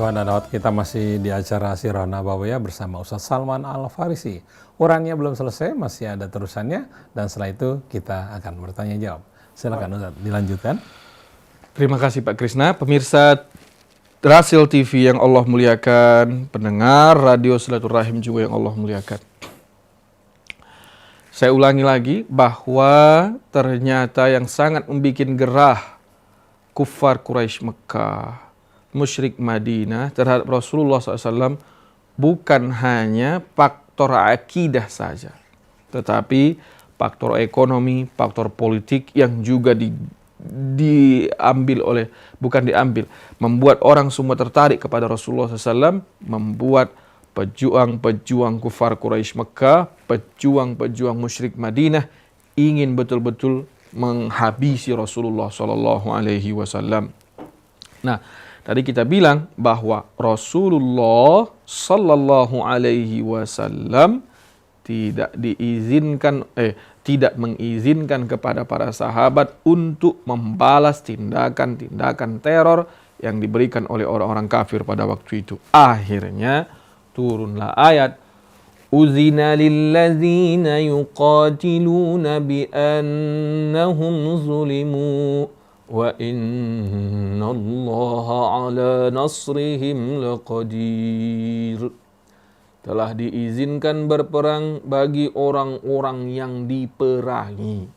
Ikhwan dan akhwat, kita masih di acara Sirah Nabawiyah bersama Ustaz Salman Al-Farisi. Urannya belum selesai, masih ada terusannya, dan setelah itu kita akan bertanya jawab. Silakan Ustaz, dilanjutkan. Terima kasih Pak Krisna. Pemirsa Rasil TV yang Allah muliakan, pendengar Radio Silaturahim juga yang Allah muliakan. Saya ulangi lagi bahwa ternyata yang sangat membuat gerah kufar Quraisy Mekah, musyrik Madinah terhadap Rasulullah SAW bukan hanya faktor akidah saja, tetapi faktor ekonomi, faktor politik yang juga membuat orang semua tertarik kepada Rasulullah SAW, membuat pejuang-pejuang kufar Quraisy Mekah, pejuang-pejuang musyrik Madinah ingin betul-betul menghabisi Rasulullah SAW. Nah, tadi kita bilang bahwa Rasulullah Sallallahu Alaihi Wasallam tidak mengizinkan kepada para sahabat untuk membalas tindakan-tindakan teror yang diberikan oleh orang-orang kafir pada waktu itu. Akhirnya turunlah ayat Uzina lilladzina yuqatiluna biannahum zulimu wa innallaha ala nasrihim laqadir. Telah diizinkan berperang bagi orang-orang yang diperangi.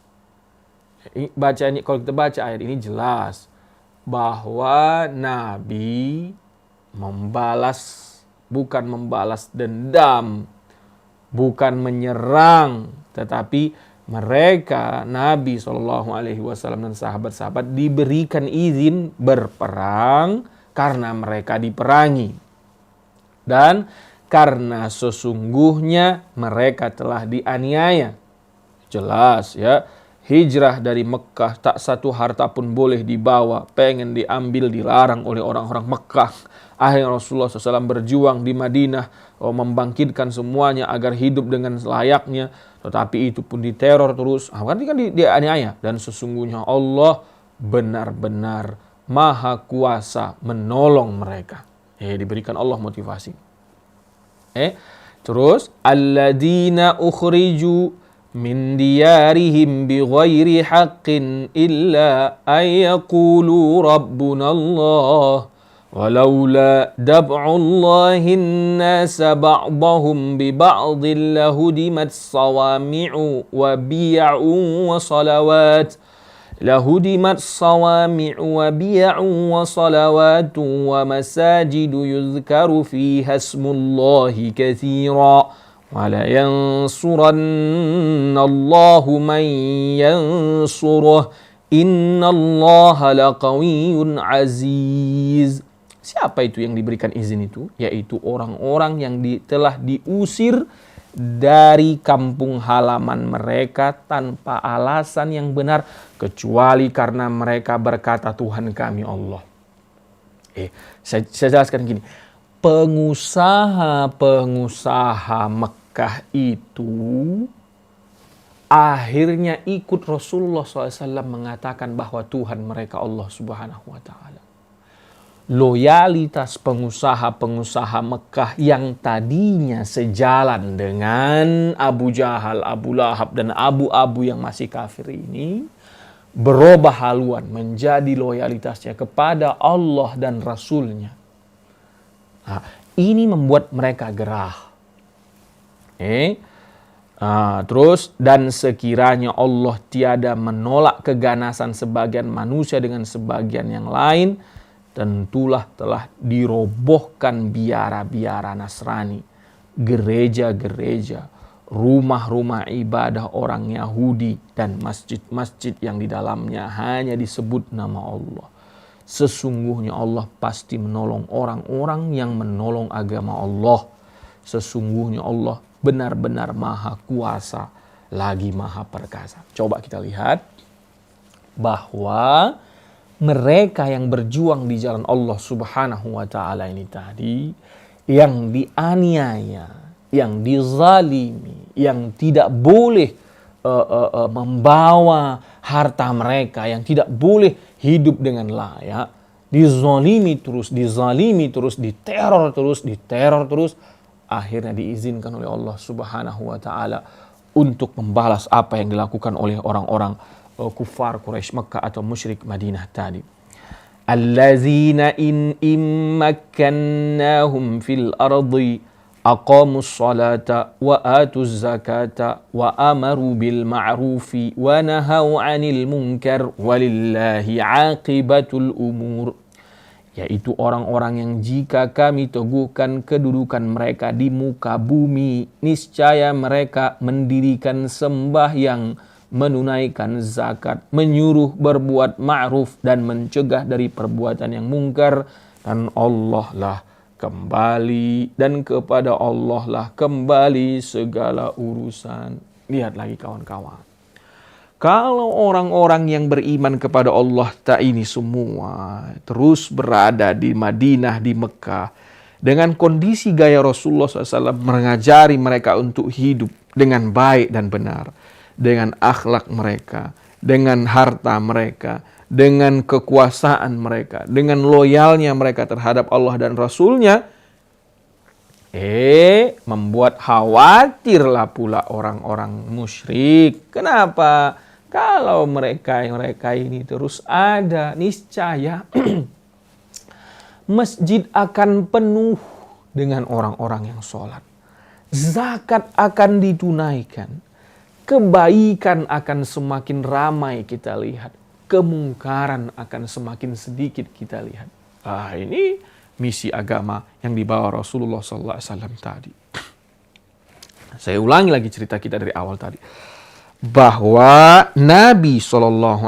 Kalau kita baca ayat ini jelas bahwa Nabi bukan membalas dendam, bukan menyerang, tetapi mereka, Nabi SAW dan sahabat-sahabat diberikan izin berperang karena mereka diperangi. Dan karena sesungguhnya mereka telah dianiaya. Jelas ya, hijrah dari Mekah tak satu harta pun boleh dibawa, pengen diambil dilarang oleh orang-orang Mekah. Akhirnya Rasulullah SAW berjuang di Madinah, membangkitkan semuanya agar hidup dengan layaknya. Tetapi itu pun diteror terus. Kan dianiaya. Dan sesungguhnya Allah benar-benar maha kuasa menolong mereka. Diberikan Allah motivasi. Terus alladzina ukhriju min diyarihim bighairi haqqin illa ayyaqulu rabbuna Allah walaula dab'ullahin nasa ba'dahum bi ba'din lahudimat sawami'u wa biya'u wa salawat wa salawatu wa masajidu yuzkaru fiha ismullahi katsira wa la yansurannallahu man yansuruh innallaha laqawiyyun aziz. Siapa itu yang diberikan izin itu? Yaitu orang-orang yang telah diusir dari kampung halaman mereka tanpa alasan yang benar, kecuali karena mereka berkata Tuhan kami Allah. Saya jelaskan gini. Pengusaha Mekah itu akhirnya ikut Rasulullah SAW mengatakan bahwa Tuhan mereka Allah Subhanahu wa Ta'ala. Loyalitas pengusaha-pengusaha Mekah yang tadinya sejalan dengan Abu Jahal, Abu Lahab, dan abu-abu yang masih kafir ini berubah haluan menjadi loyalitasnya kepada Allah dan Rasulnya. Nah, ini membuat mereka gerah. Terus, dan sekiranya Allah tiada menolak keganasan sebagian manusia dengan sebagian yang lain, tentulah telah dirobohkan biara-biara Nasrani, gereja-gereja, rumah-rumah ibadah orang Yahudi, dan masjid-masjid yang di dalamnya hanya disebut nama Allah. Sesungguhnya Allah pasti menolong orang-orang yang menolong agama Allah. Sesungguhnya Allah benar-benar maha kuasa lagi maha perkasa. Coba kita lihat bahwa mereka yang berjuang di jalan Allah Subhanahu wa Ta'ala ini tadi, yang dianiaya, yang dizalimi, yang tidak boleh membawa harta mereka, yang tidak boleh hidup dengan layak, dizalimi terus, diteror terus, akhirnya diizinkan oleh Allah Subhanahu wa taala untuk membalas apa yang dilakukan oleh orang-orang kufar Quraisy Mekah atau musyrik Madinah tadi. Allazina in immakkannahum fil ardi aqamus salata wa atuz zakata wa amaru bil ma'rufi wa nahaw 'anil munkar walillahi 'aqibatul umur. Yaitu orang-orang yang jika kami teguhkan kedudukan mereka di muka bumi, niscaya mereka mendirikan sembahyang, menunaikan zakat, menyuruh berbuat ma'ruf dan mencegah dari perbuatan yang mungkar, dan Allah lah kembali, dan kepada Allah lah kembali segala urusan. Lihat lagi kawan-kawan. Kalau orang-orang yang beriman kepada Allah ini semua terus berada di Madinah, di Mekah, dengan kondisi gaya Rasulullah SAW mengajari mereka untuk hidup dengan baik dan benar, dengan akhlak mereka, dengan harta mereka, dengan kekuasaan mereka, dengan loyalnya mereka terhadap Allah dan Rasulnya, membuat khawatirlah pula orang-orang musyrik. Kenapa? Kalau mereka ini terus ada, niscaya masjid akan penuh dengan orang-orang yang sholat. Zakat akan ditunaikan. Kebaikan akan semakin ramai kita lihat. Kemungkaran akan semakin sedikit kita lihat. Ini misi agama yang dibawa Rasulullah SAW tadi. Saya ulangi lagi cerita kita dari awal tadi. Bahwa Nabi SAW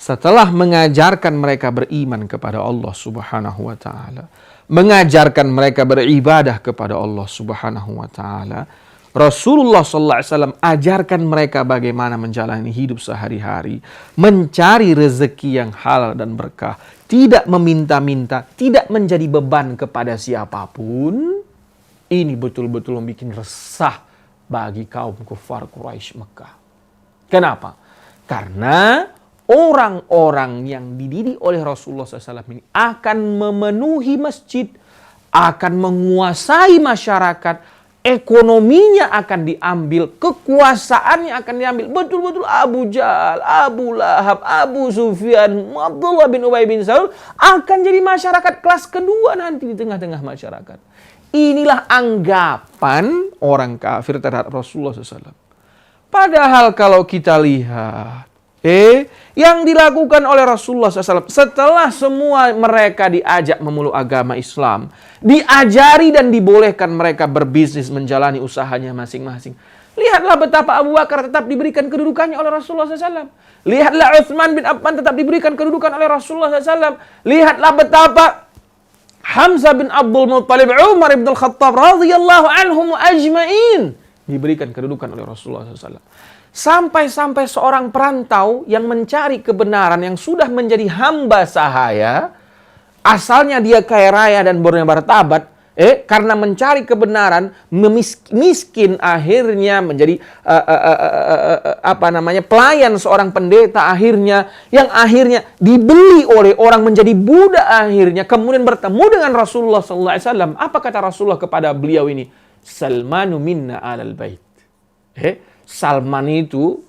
setelah mengajarkan mereka beriman kepada Allah Subhanahu wa taala, mengajarkan mereka beribadah kepada Allah Subhanahu wa taala, Rasulullah SAW ajarkan mereka bagaimana menjalani hidup sehari-hari, mencari rezeki yang halal dan berkah, tidak meminta-minta, tidak menjadi beban kepada siapapun. Ini betul-betul membuat resah bagi kaum kufar Quraisy Mekah. Kenapa? Karena orang-orang yang dididik oleh Rasulullah SAW ini akan memenuhi masjid, akan menguasai masyarakat, ekonominya akan diambil, kekuasaannya akan diambil. Betul-betul Abu Jahal, Abu Lahab, Abu Sufyan, Abdullah bin Ubay bin Salul akan jadi masyarakat kelas kedua nanti di tengah-tengah masyarakat. Inilah anggapan orang kafir terhadap Rasulullah SAW. Padahal kalau kita lihat, yang dilakukan oleh Rasulullah SAW setelah semua mereka diajak memeluk agama Islam, diajari dan dibolehkan mereka berbisnis, menjalani usahanya masing-masing. Lihatlah betapa Abu Bakar tetap diberikan kedudukannya oleh Rasulullah SAW. Lihatlah Utsman bin Affan tetap diberikan kedudukan oleh Rasulullah SAW. Lihatlah betapa Hamzah bin Abdul Muttalib, Umar bin Al-Khattab radhiyallahu anhum ajma'in diberikan kedudukan oleh Rasulullah SAW. Sampai-sampai seorang perantau yang mencari kebenaran, yang sudah menjadi hamba sahaya, asalnya dia kaya raya dan bermartabat, karena mencari kebenaran, miskin, akhirnya menjadi pelayan seorang pendeta, akhirnya dibeli oleh orang menjadi budak, akhirnya kemudian bertemu dengan Rasulullah SAW. Apa kata Rasulullah kepada beliau ini? Salmanu minna alal bait. Salman itu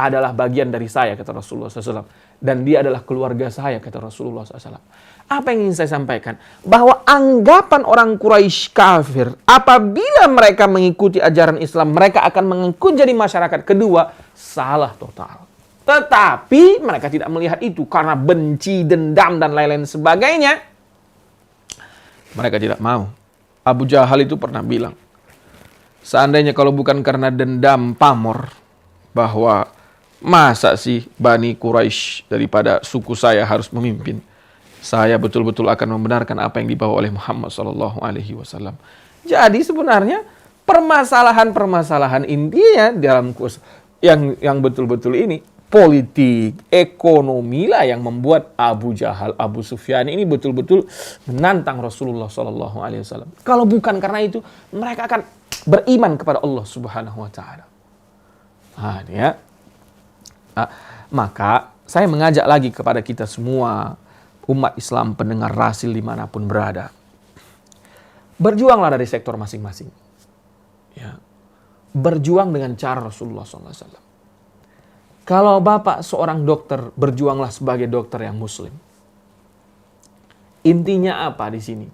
adalah bagian dari saya, kata Rasulullah SAW. Dan dia adalah keluarga saya, kata Rasulullah SAW. Apa yang ingin saya sampaikan? Bahwa anggapan orang Quraisy kafir, apabila mereka mengikuti ajaran Islam, mereka akan mengikut jadi masyarakat kedua, salah total. Tetapi mereka tidak melihat itu karena benci, dendam, dan lain-lain sebagainya. Mereka tidak mau. Abu Jahal itu pernah bilang, seandainya kalau bukan karena dendam pamor, bahwa masa sih Bani Quraisy daripada suku saya harus memimpin, saya betul-betul akan membenarkan apa yang dibawa oleh Muhammad SAW. Jadi sebenarnya permasalahan-permasalahan intinya dalam yang betul-betul ini politik, ekonomi lah yang membuat Abu Jahal, Abu Sufyan ini betul-betul menantang Rasulullah SAW. Kalau bukan karena itu, mereka akan beriman kepada Allah Subhanahu Wa Taala. Maka saya mengajak lagi kepada kita semua, umat Islam pendengar Rasil dimanapun berada. Berjuanglah dari sektor masing-masing. Ya. Berjuang dengan cara Rasulullah SAW. Kalau Bapak seorang dokter, berjuanglah sebagai dokter yang muslim. Intinya apa di sini?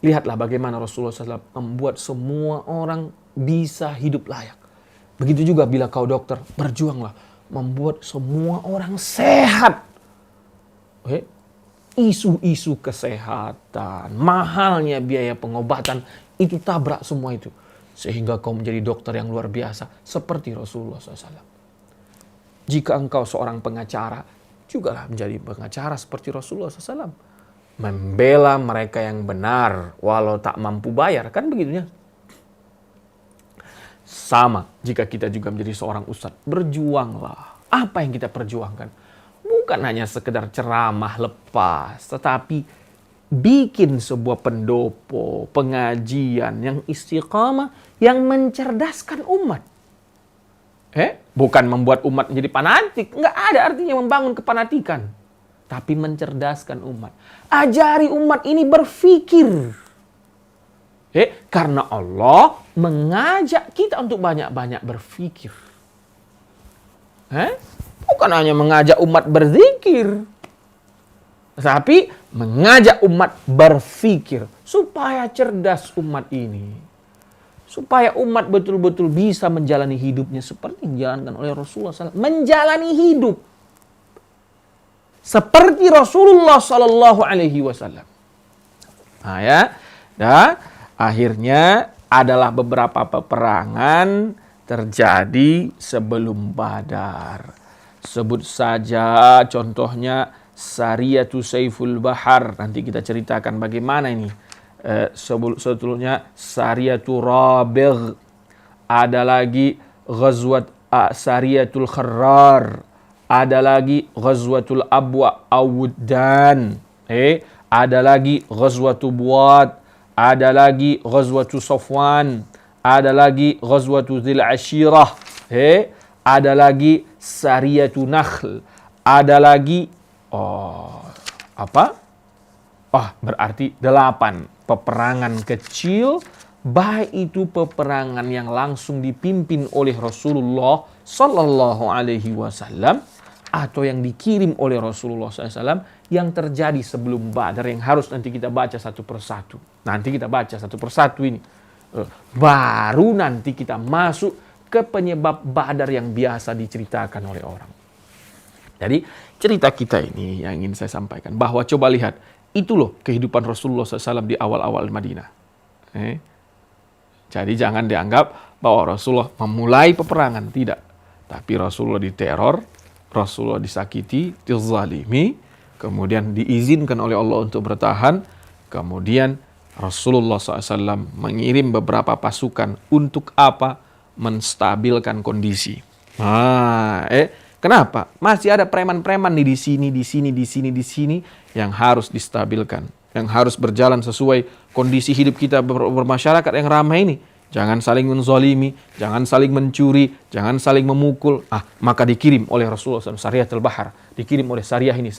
Lihatlah bagaimana Rasulullah SAW membuat semua orang bisa hidup layak. Begitu juga bila kau dokter, berjuanglah membuat semua orang sehat. Oke? Isu-isu kesehatan, mahalnya biaya pengobatan, itu tabrak semua itu. Sehingga kau menjadi dokter yang luar biasa, seperti Rasulullah SAW. Jika engkau seorang pengacara, jugalah menjadi pengacara seperti Rasulullah SAW. Membela mereka yang benar, walau tak mampu bayar, kan begitunya. Sama, jika kita juga menjadi seorang ustadz, berjuanglah. Apa yang kita perjuangkan? Bukan hanya sekedar ceramah lepas, tetapi bikin sebuah pendopo, pengajian yang istiqamah, yang mencerdaskan umat. Bukan membuat umat menjadi fanatik. Nggak ada artinya membangun kefanatikan. Tapi mencerdaskan umat. Ajari umat ini berpikir. Karena Allah mengajak kita untuk banyak-banyak berpikir. Bukan hanya mengajak umat berzikir. Tapi mengajak umat berpikir. Supaya cerdas umat ini. Supaya umat betul-betul bisa menjalani hidupnya seperti yang dijalankan oleh Rasulullah SAW. Menjalani hidup seperti Rasulullah SAW. Nah ya, dan akhirnya adalah beberapa peperangan terjadi sebelum Badar. Sebut saja contohnya Sariyatu Saiful Bahar. Nanti kita ceritakan bagaimana ini. Sebelumnya Sariyatu Rabigh, ada lagi Ghazwat Sariyatul Kharrar, ada lagi Ghazwatul Abwa Awudan, ada lagi Ghazwatul Buat, ada lagi Ghazwatul Safwan, ada lagi Ghazwatul Dzil Ashirah, ada lagi Sariyatu Nakhl, ada lagi berarti 8 peperangan kecil, baik itu peperangan yang langsung dipimpin oleh Rasulullah Sallallahu Alaihi Wasallam atau yang dikirim oleh Rasulullah SAW yang terjadi sebelum Badar, yang harus nanti kita baca satu persatu. Nanti kita baca satu persatu ini. Baru nanti kita masuk ke penyebab Badar yang biasa diceritakan oleh orang. Jadi cerita kita ini yang ingin saya sampaikan, bahwa coba lihat, itu loh kehidupan Rasulullah SAW di awal-awal Madinah. Jadi jangan dianggap bahwa Rasulullah memulai peperangan, tidak. Tapi Rasulullah diteror, Rasulullah disakiti, dizalimi, kemudian diizinkan oleh Allah untuk bertahan, kemudian Rasulullah SAW mengirim beberapa pasukan untuk apa? Menstabilkan kondisi. Kenapa? Masih ada preman-preman di sini yang harus distabilkan, yang harus berjalan sesuai kondisi hidup kita bermasyarakat yang ramai ini. Jangan saling menzalimi, jangan saling mencuri, jangan saling memukul. Maka dikirim oleh Rasulullah SAW Sariyatul Bahar, dikirim oleh Sariyah ini,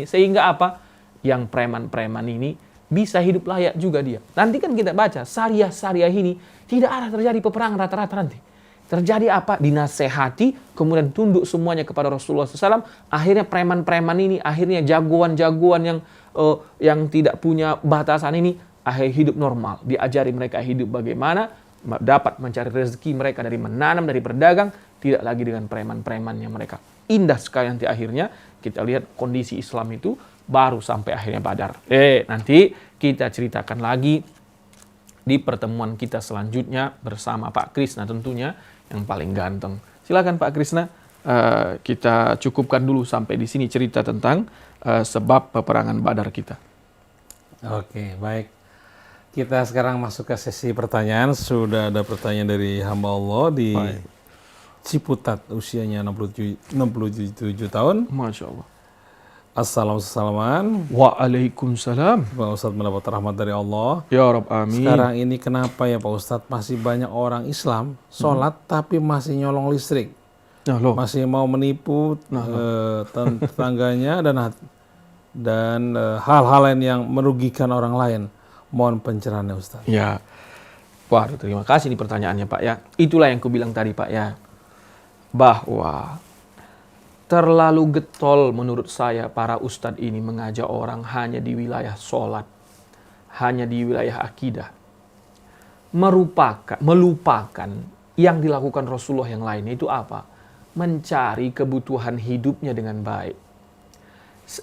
sehingga apa? Yang preman-preman ini bisa hidup layak juga dia. Nanti kan kita baca Sariyah ini tidak ada terjadi peperangan rata-rata nanti. Terjadi apa? Dinasehati, kemudian tunduk semuanya kepada Rasulullah SAW. Akhirnya preman-preman ini, akhirnya jagoan-jagoan yang tidak punya batasan ini, akhirnya hidup normal. Diajari mereka hidup bagaimana, dapat mencari rezeki mereka dari menanam, dari berdagang, tidak lagi dengan preman-premannya mereka. Indah sekali nanti akhirnya kita lihat kondisi Islam itu baru sampai akhirnya Badar. Nanti kita ceritakan lagi di pertemuan kita selanjutnya bersama Pak Krisna tentunya, yang paling ganteng. Silakan Pak Krisna, kita cukupkan dulu sampai di sini cerita tentang sebab peperangan Badar kita. Oke, baik. Kita sekarang masuk ke sesi pertanyaan. Sudah ada pertanyaan dari hamba Allah di Ciputat, usianya 67 tahun. Masya Allah. Assalamualaikum. Waalaikumsalam. Pak Ustadz mendapat rahmat dari Allah. Ya Rabb, amin. Sekarang ini kenapa ya Pak Ustadz masih banyak orang Islam sholat tapi masih nyolong listrik, masih mau menipu tetangganya dan hal-hal lain yang merugikan orang lain. Mohon pencerahannya Ustaz. Ya, waduh terima kasih nih pertanyaannya Pak ya. Itulah yang kubilang tadi Pak ya, bahwa terlalu getol menurut saya para ustadz ini mengajak orang hanya di wilayah sholat, hanya di wilayah akidah, melupakan yang dilakukan Rasulullah yang lainnya. Itu apa? Mencari kebutuhan hidupnya dengan baik.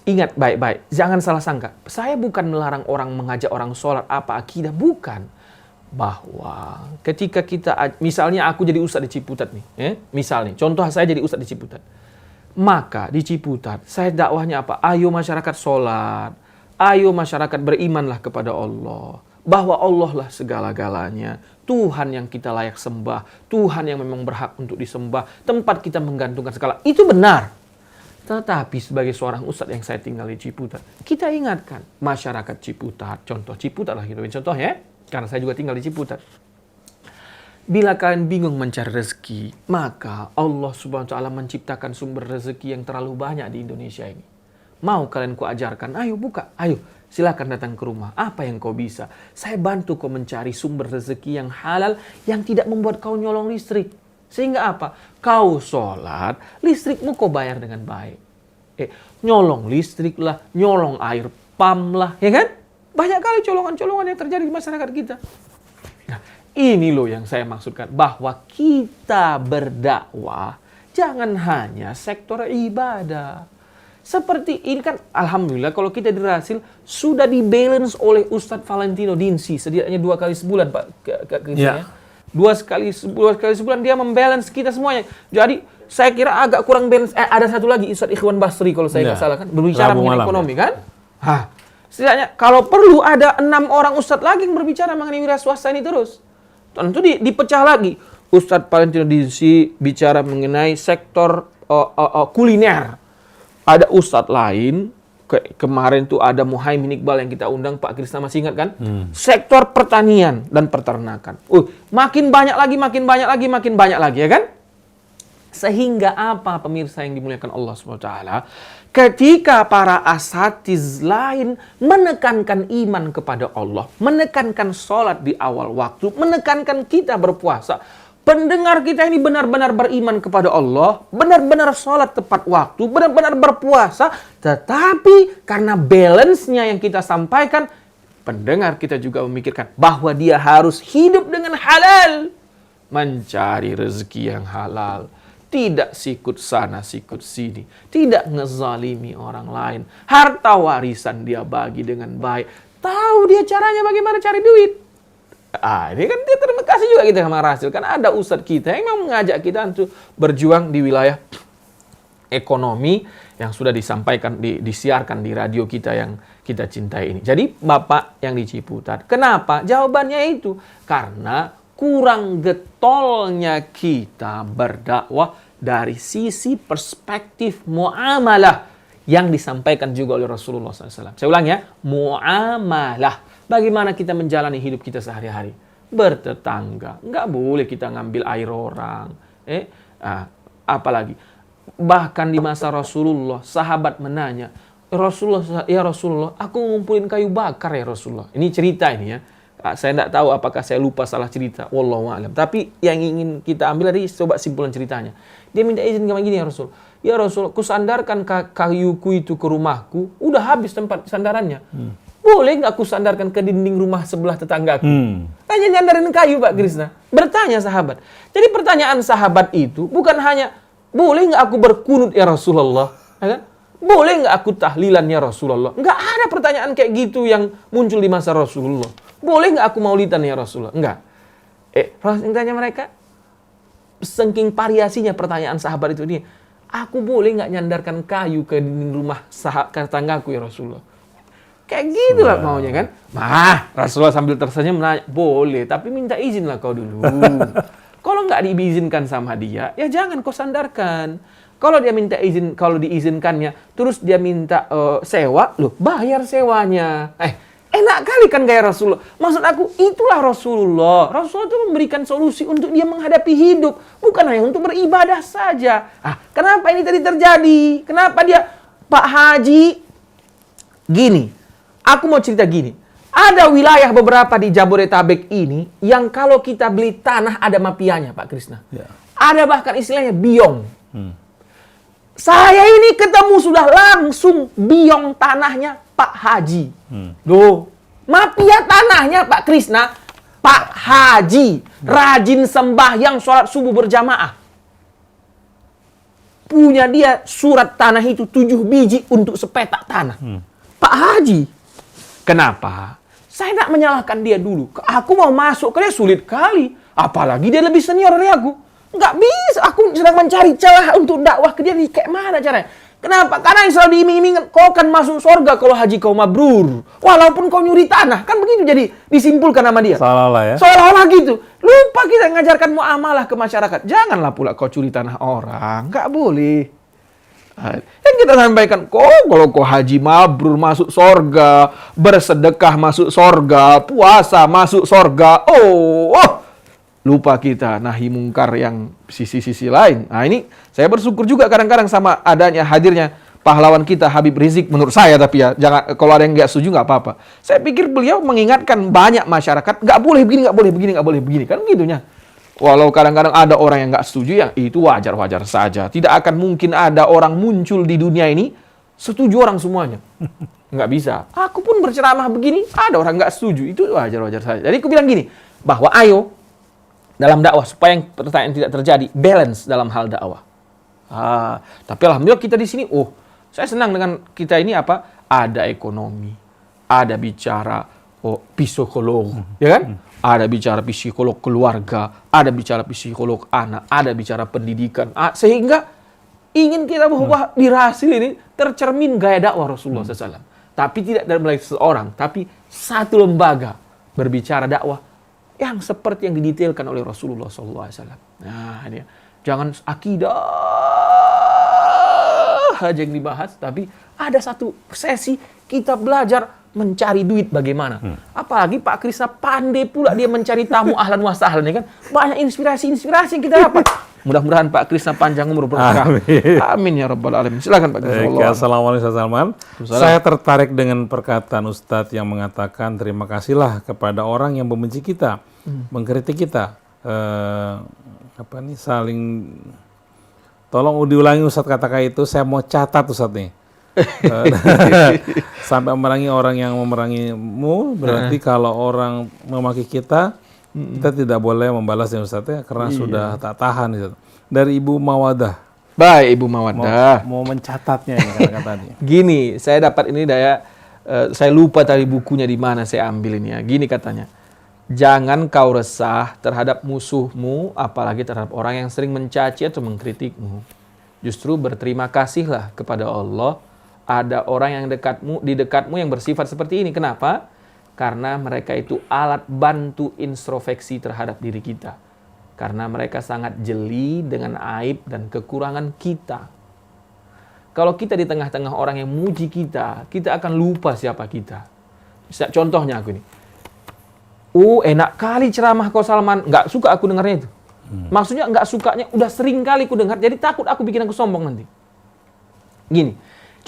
Ingat baik-baik, jangan salah sangka. Saya bukan melarang orang mengajak orang sholat apa akidah, bukan. Bahwa ketika kita, misalnya aku jadi ustadz di Ciputat nih, misalnya, contoh saya jadi ustadz di Ciputat. Maka di Ciputat, saya dakwahnya apa? Ayo masyarakat sholat, ayo masyarakat berimanlah kepada Allah. Bahwa Allah lah segala-galanya. Tuhan yang kita layak sembah, Tuhan yang memang berhak untuk disembah, tempat kita menggantungkan segala. Itu benar. Tetapi sebagai seorang ustadz yang saya tinggal di Ciputat, kita ingatkan masyarakat Ciputat, contoh Ciputat lah gitu, contohnya, karena saya juga tinggal di Ciputat. Bila kalian bingung mencari rezeki, maka Allah Subhanahu wa taala menciptakan sumber rezeki yang terlalu banyak di Indonesia ini. Mau kalian kuajarkan, ayo buka, ayo silakan datang ke rumah. Apa yang kau bisa? Saya bantu kau mencari sumber rezeki yang halal, yang tidak membuat kau nyolong listrik. Sehingga apa? Kau sholat, listrikmu kau bayar dengan baik. Nyolong listrik lah, nyolong air pam lah, ya kan? Banyak kali colongan-colongan yang terjadi di masyarakat kita. Nah, ini loh yang saya maksudkan. Bahwa kita berdakwah, jangan hanya sektor ibadah. Seperti ini kan, alhamdulillah kalau kita berhasil, sudah dibalance oleh Ustadz Valentino Dinsi. Setidaknya 2 kali sebulan, Pak. Ya. 2 kali sebulan dia membalance kita semuanya. Jadi saya kira agak kurang balance. Ada satu lagi Ustadz Ikhwan Basri kalau saya nggak salah kan, berbicara mengenai ekonomi kan. Setidaknya kalau perlu ada 6 orang Ustadz lagi yang berbicara mengenai wira swasta ini terus. Tentu dipecah lagi. Ustadz Valentino Dinsi bicara mengenai sektor kuliner. Ada Ustadz lain. Kemarin tuh ada Muhaimin Iqbal yang kita undang, Pak Krisna masih ingat kan? Sektor pertanian dan peternakan. Makin banyak lagi ya kan? Sehingga apa pemirsa yang dimuliakan Allah SWT? Ketika para asatiz lain menekankan iman kepada Allah, menekankan sholat di awal waktu, menekankan kita berpuasa, pendengar kita ini benar-benar beriman kepada Allah, benar-benar sholat tepat waktu, benar-benar berpuasa, tetapi karena balance-nya yang kita sampaikan, pendengar kita juga memikirkan bahwa dia harus hidup dengan halal, mencari rezeki yang halal, tidak sikut sana, sikut sini, tidak ngezalimi orang lain, harta warisan dia bagi dengan baik, tahu dia caranya bagaimana cari duit. Ini kan dia terima kasih juga kita sama Rasul. Kan ada ustadz kita yang memang mengajak kita untuk berjuang di wilayah ekonomi yang sudah disampaikan, disiarkan di radio kita yang kita cintai ini. Jadi Bapak yang di Ciputat, kenapa? Jawabannya itu karena kurang getolnya kita berdakwah dari sisi perspektif muamalah yang disampaikan juga oleh Rasulullah SAW. Saya ulang ya, muamalah. Bagaimana kita menjalani hidup kita sehari-hari? Bertetangga. Nggak boleh kita ngambil air orang. Apalagi. Bahkan di masa Rasulullah, sahabat menanya, ya Rasulullah, aku ngumpulin kayu bakar ya Rasulullah. Ini cerita ini ya. Saya tidak tahu apakah saya lupa salah cerita. Wallahu a'lam. Tapi yang ingin kita ambil tadi, coba simpulan ceritanya. Dia minta izin kayak gini ya Rasul. Ya Rasul, kusandarkan kayuku itu ke rumahku. Udah habis tempat sandarannya. Boleh nggak aku sandarkan ke dinding rumah sebelah tetanggaku? Hanya nyandarin kayu, Pak Krisna. Bertanya sahabat. Jadi pertanyaan sahabat itu bukan hanya, boleh nggak aku berkunut ya Rasulullah? Ya kan? Boleh nggak aku tahlilan ya Rasulullah? Nggak ada pertanyaan kayak gitu yang muncul di masa Rasulullah. Boleh nggak aku maulidan ya Rasulullah? Nggak. Rasul tanya mereka, saking variasinya pertanyaan sahabat itu nih. Aku boleh nggak nyandarkan kayu ke dinding rumah tetanggaku ya Rasulullah? Kayak gitu lah maunya kan. Rasulullah sambil tersenyum menanya, boleh, tapi minta izin lah kau dulu. Kalau nggak diizinkan sama dia, ya jangan kau sandarkan. Kalau dia minta izin, kalau diizinkannya, terus dia minta sewa, loh bayar sewanya. Enak kali kan gaya Rasulullah. Maksud aku, itulah Rasulullah. Rasulullah itu memberikan solusi untuk dia menghadapi hidup. Bukan hanya untuk beribadah saja. Kenapa ini tadi terjadi? Kenapa dia, Pak Haji, Gini, aku mau cerita gini. Ada wilayah beberapa di Jabodetabek ini yang kalau kita beli tanah ada mafianya, Pak Krisna. Ya. Ada bahkan istilahnya biong. Saya ini ketemu sudah langsung biong tanahnya Pak Haji. Loh, mafia tanahnya Pak Krisna, Pak Haji. Rajin sembahyang sholat subuh berjamaah. Punya dia surat tanah itu 7 biji untuk sepetak tanah. Pak Haji. Kenapa? Saya tidak menyalahkan dia dulu. Aku mau masuk ke dia sulit kali. Apalagi dia lebih senior dari aku. Nggak bisa. Aku sedang mencari celah untuk dakwah ke dia. Kayak mana caranya? Kenapa? Karena yang selalu diiming-imingkan, kau akan masuk surga kalau haji kau mabrur. Walaupun kau nyuri tanah. Kan begitu jadi disimpulkan sama dia. Seolah-olah ya. Seolah-olah gitu. Lupa kita mengajarkan muamalah ke masyarakat. Janganlah pula kau curi tanah orang. Nggak boleh. Yang kita sampaikan, kalau kau haji mabrur masuk sorga, bersedekah masuk sorga, puasa masuk sorga, lupa kita nahi mungkar yang sisi-sisi lain. Nah ini saya bersyukur juga kadang-kadang sama adanya hadirnya pahlawan kita Habib Rizik menurut saya, tapi ya jangan, kalau ada yang nggak setuju nggak apa-apa. Saya pikir beliau mengingatkan banyak masyarakat nggak boleh begini, nggak boleh begini, nggak boleh begini, kan gitunya. Walau kadang-kadang ada orang yang nggak setuju, ya itu wajar-wajar saja. Tidak akan mungkin ada orang muncul di dunia ini setuju orang semuanya. Nggak bisa. Aku pun berceramah begini, ada orang nggak setuju. Itu wajar-wajar saja. Jadi aku bilang gini, bahwa ayo dalam dakwah, supaya yang pertanyaan tidak terjadi, balance dalam hal dakwah. Tapi alhamdulillah kita di sini, saya senang dengan kita ini apa? Ada ekonomi, ada bicara psikolog, ya kan? Ada bicara psikolog keluarga, ada bicara psikolog anak, ada bicara pendidikan. Sehingga ingin kita bahwa di hasil ini tercermin gaya dakwah Rasulullah SAW. Tapi tidak dari seorang, tapi satu lembaga berbicara dakwah yang seperti yang didetailkan oleh Rasulullah SAW. Nah, ini jangan akidah aja yang dibahas, tapi ada satu sesi kita belajar mencari duit bagaimana. Apalagi Pak Krisna pandai pula dia mencari tamu ahlan wa sahlan, ya kan? Banyak inspirasi-inspirasi yang kita dapat. Mudah-mudahan Pak Krisna panjang umur berkah. Amin ya rabbal alamin. Silakan Pak Krisna. Assalamualaikum Ustaz Salman. Saya tertarik dengan perkataan Ustadz yang mengatakan terima kasihlah kepada orang yang membenci kita, mengkritik kita. Saling. Tolong diulangi Ustadz kata-kata itu, saya mau catat Ustadz nih. Sampai memerangi orang yang memerangimu, berarti kalau orang memaki kita, kita tidak boleh membalasnya Ustaz ya, karena sudah tak tahan Ustaz. Dari Ibu Mawadah. Baik Ibu Mawadah. Mau mencatatnya ini kata-kata tadi. Gini, saya dapat ini saya lupa tadi bukunya di mana saya ambil ini ya. Gini katanya. Jangan kau resah terhadap musuhmu, apalagi terhadap orang yang sering mencaci atau mengkritikmu. Justru berterima kasihlah kepada Allah. Ada orang yang di dekatmu yang bersifat seperti ini. Kenapa? Karena mereka itu alat bantu introspeksi terhadap diri kita. Karena mereka sangat jeli dengan aib dan kekurangan kita. Kalau kita di tengah-tengah orang yang muji kita, kita akan lupa siapa kita. Contohnya aku ini. Enak kali ceramah kau Salman. Nggak suka aku dengarnya itu. Maksudnya nggak sukanya, udah sering kali aku dengar, jadi takut aku bikin aku sombong nanti. Gini,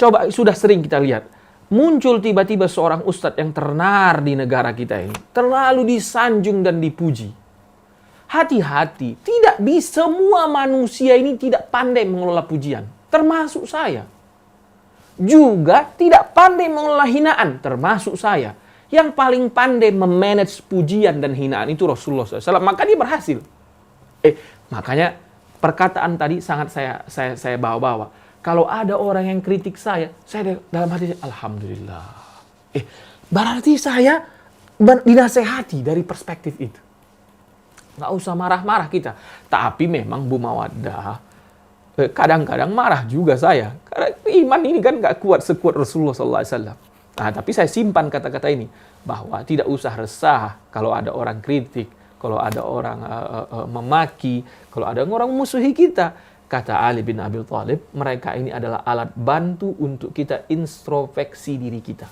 coba sudah sering kita lihat, muncul tiba-tiba seorang ustadz yang ternar di negara kita ini, terlalu disanjung dan dipuji. Hati-hati, tidak bisa, semua manusia ini tidak pandai mengelola pujian, termasuk saya. Juga tidak pandai mengelola hinaan, termasuk saya. Yang paling pandai memanage pujian dan hinaan itu Rasulullah SAW, maka dia berhasil. Makanya perkataan tadi sangat saya bawa-bawa. Kalau ada orang yang kritik saya dalam hati alhamdulillah. Berarti saya dinasehati dari perspektif itu. Nggak usah marah-marah kita. Tapi memang Bu Mawaddah, kadang-kadang marah juga saya. Karena iman ini kan nggak kuat sekuat Rasulullah SAW. Nah, tapi saya simpan kata-kata ini. Bahwa tidak usah resah kalau ada orang kritik. Kalau ada orang memaki, kalau ada orang memusuhi kita. Kata Ali bin Abi Thalib, mereka ini adalah alat bantu untuk kita introspeksi diri kita.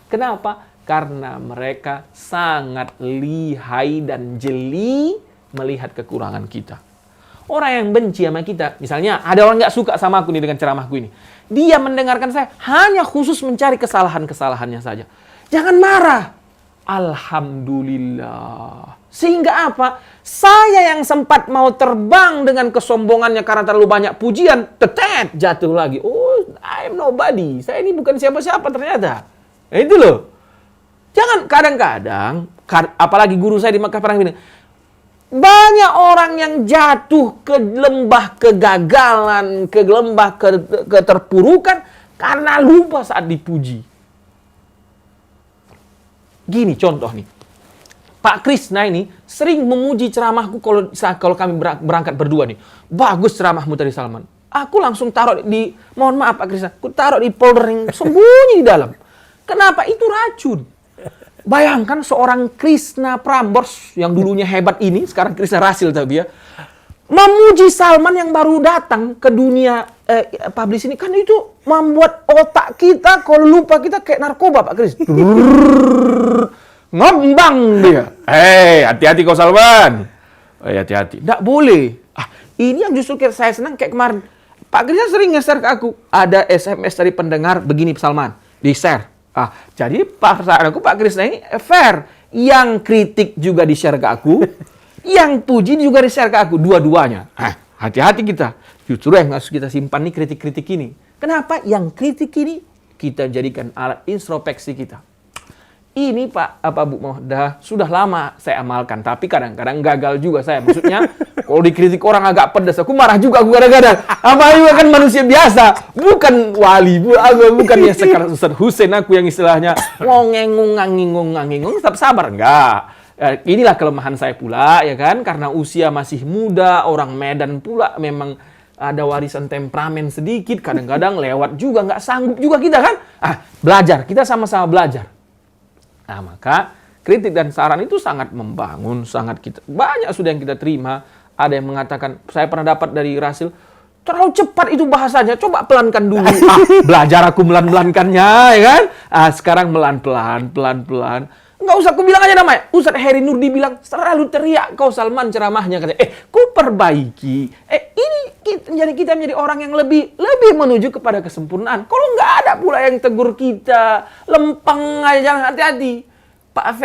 Kenapa? Karena mereka sangat lihai dan jeli melihat kekurangan kita. Orang yang benci sama kita, misalnya ada orang nggak suka sama aku nih dengan ceramahku ini. Dia mendengarkan saya hanya khusus mencari kesalahan-kesalahannya saja. Jangan marah. Alhamdulillah. Sehingga apa? Saya yang sempat mau terbang dengan kesombongannya karena terlalu banyak pujian, tetet, jatuh lagi. Oh, I'm nobody. Saya ini bukan siapa-siapa ternyata. Nah, itu loh. Jangan kadang-kadang, apalagi guru saya di Makkah pernah bilang, banyak orang yang jatuh ke lembah kegagalan, ke lembah keterpurukan karena lupa saat dipuji. Gini contoh nih. Pak Krisna ini sering memuji ceramahku kalau kami berangkat berdua nih. Bagus ceramahmu tadi Salman. Aku langsung taruh mohon maaf Pak Krisna, aku taruh di folder yang sembunyi di dalam. Kenapa? Itu racun. Bayangkan seorang Krisna Prambors yang dulunya hebat ini, sekarang Krisna Rasil tapi ya, memuji Salman yang baru datang ke dunia publish ini, kan itu membuat otak kita kalau lupa kita kayak narkoba Pak Kris. Ngembang dia. Hati-hati kau Salman. Hati-hati. Nggak boleh. Ini yang justru saya senang kayak kemarin. Pak Kris sering nge-share ke aku. Ada SMS dari pendengar begini Salman. Di-share. Jadi perasaan aku Pak Krisna ini fair. Yang kritik juga di-share ke aku. Yang puji juga di-share ke aku. Dua-duanya. Hati-hati kita. Justru yang harus kita simpan nih kritik-kritik ini. Kenapa? Yang kritik ini kita jadikan alat introspeksi kita. Ini Pak, Bu Mohda, sudah lama saya amalkan. Tapi kadang-kadang gagal juga saya. Maksudnya, kalau dikritik orang agak pedas, aku marah juga aku kadang-kadang. Juga kan manusia biasa. Bukan wali, bukan ya sekarang Ustaz Hussein aku yang istilahnya ngongengung, tetap sabar. Enggak. Inilah kelemahan saya pula, ya kan? Karena usia masih muda, orang Medan pula memang ada warisan temperamen sedikit. Kadang-kadang lewat juga, nggak sanggup juga kita kan? Belajar, kita sama-sama belajar. Nah, maka kritik dan saran itu sangat membangun, banyak sudah yang kita terima. Ada yang mengatakan, saya pernah dapat dari Rasil, terlalu cepat itu bahasanya, coba pelankan dulu. Belajar aku melan-melankannya, ya kan? Sekarang melan-pelan, pelan-pelan. Nggak usah aku bilang aja namanya. Ustaz Heri Nurdi bilang, terlalu teriak kau Salman ceramahnya. Katanya, ku perbaiki. Ini kita menjadi orang yang lebih menuju kepada kesempurnaan. Kalau nggak ada pula yang tegur kita, lempeng aja, jangan hati-hati. Pak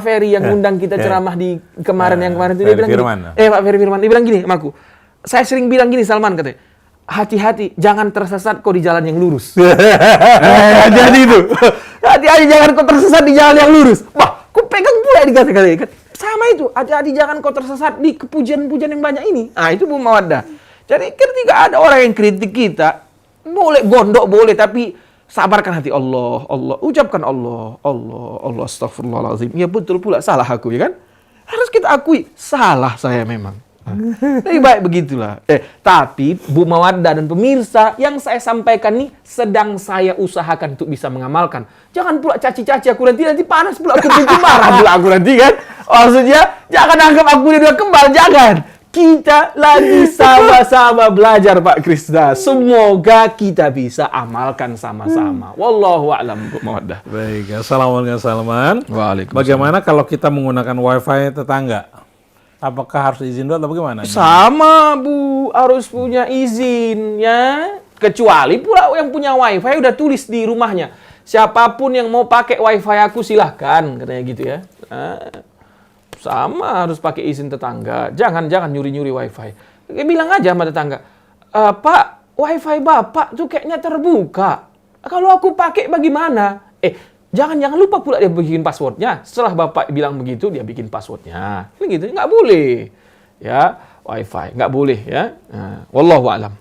Ferry yang undang kita ceramah di kemarin itu dia bilang gini. Pak Ferry Firman, dia bilang gini sama aku. Saya sering bilang gini Salman katanya, hati-hati jangan tersesat kau di jalan yang lurus. Hati-hati itu. Hati-hati jangan kau tersesat di jalan yang lurus. Ku pegang pula dikata-kata. Sama itu, hati-hati jangan kau tersesat di kepujian-pujian yang banyak ini. Itu Bu Mawaddah. Jadi ketika ada orang yang kritik kita, boleh gondok boleh, tapi sabarkan hati. Allah, ucapkan Allah, astagfirullahaladzim. Ya betul pula, salah aku, ya kan? Harus kita akui, salah saya memang. Lebih baik begitulah. Tapi Bu Mawaddah dan pemirsa, yang saya sampaikan nih sedang saya usahakan untuk bisa mengamalkan. Jangan pula caci-caci aku nanti panas pula aku marah pula aku nanti kan. Maksudnya jangan anggap aku udah kembal, jangan. Kita lagi sama-sama belajar Pak Krisna. Semoga kita bisa amalkan sama-sama. Wallahu a'lam Bu Mawaddah. Baik, assalamualaikum Salman. Waalaikumsalam. Bagaimana kalau kita menggunakan wifi tetangga? Apakah harus izin dulu atau bagaimana? Sama Bu, harus punya izin ya. Kecuali pula yang punya wifi udah tulis di rumahnya. Siapapun yang mau pakai wifi aku silahkan, katanya gitu ya. Sama harus pakai izin tetangga. Jangan nyuri-nyuri wifi. Bilang aja sama tetangga, Pak, wifi Bapak tuh kayaknya terbuka. Kalau aku pakai bagaimana? Jangan lupa pula dia bikin passwordnya. Setelah Bapak bilang begitu, dia bikin passwordnya. Begitu, nggak boleh. Ya, wifi, nggak boleh ya. Wallahu a'lam.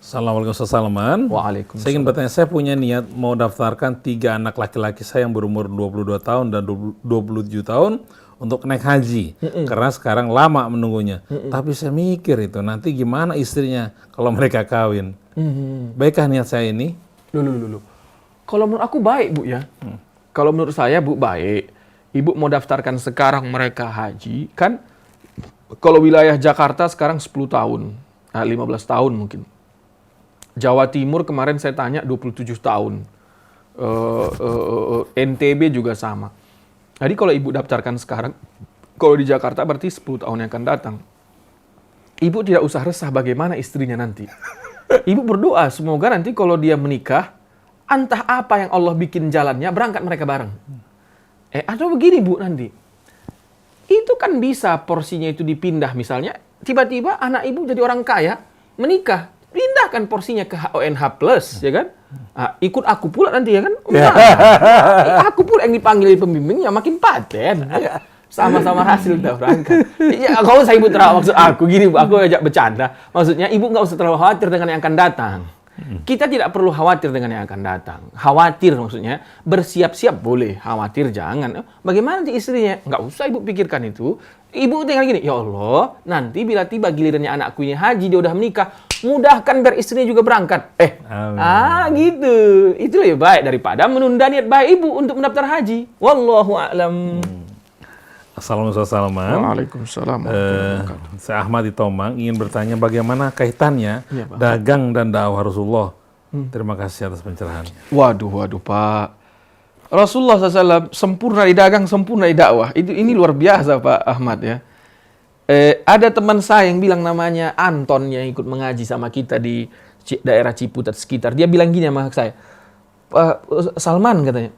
Assalamualaikum Ustaz Salman. Waalaikumsalam. Saya ingin bertanya, saya punya niat mau daftarkan 3 anak laki-laki saya yang berumur 22 tahun dan 27 tahun untuk naik haji. Karena sekarang lama menunggunya. Tapi saya mikir itu, nanti gimana istrinya kalau mereka kawin? Baikkah niat saya ini? Loh. Kalau menurut aku baik, Bu ya. Kalau menurut saya, Bu, baik. Ibu mau daftarkan sekarang mereka haji, kan kalau wilayah Jakarta sekarang 10 tahun. 15 tahun mungkin. Jawa Timur kemarin saya tanya 27 tahun. NTB juga sama. Jadi kalau ibu daftarkan sekarang, Kalau di Jakarta berarti 10 tahun yang akan datang. Ibu tidak usah resah bagaimana istrinya nanti. Ibu berdoa semoga nanti kalau dia menikah, entah apa yang Allah bikin jalannya, berangkat mereka bareng. Atau begini Bu nanti. Itu kan bisa porsinya itu dipindah misalnya. Tiba-tiba anak ibu jadi orang kaya, menikah. Pindahkan porsinya ke HONH Plus, ya kan? Ikut aku pula nanti, ya kan? Aku pula yang dipanggil pembimbingnya, makin paten. Sama-sama hasil dah berangkat. Ya, kau usah ibu terlalu maksud aku gini, aku ajak bercanda. Maksudnya ibu nggak usah terlalu khawatir dengan yang akan datang. Kita tidak perlu khawatir dengan yang akan datang. Khawatir maksudnya bersiap-siap boleh, khawatir jangan. Bagaimana nanti istrinya? Nggak usah ibu pikirkan itu. Ibu tinggal gini, ya Allah, nanti bila tiba gilirannya anakku ini haji, dia udah menikah, mudahkan biar istrinya juga berangkat. Gitu. Itu lebih baik daripada menunda niat baik ibu untuk mendaftar haji. Wallahu a'lam. Assalamualaikum. Waalaikumsalam. Saya Ahmad di Tomang ingin bertanya bagaimana kaitannya dagang dan dakwah Rasulullah. Terima kasih atas pencerahannya. Waduh Pak. Rasulullah SAW sempurna di dagang, sempurna di dakwah. Ini luar biasa Pak Ahmad ya. Ada teman saya yang bilang namanya Anton yang ikut mengaji sama kita di daerah Ciputat sekitar. Dia bilang gini sama saya, Salman katanya,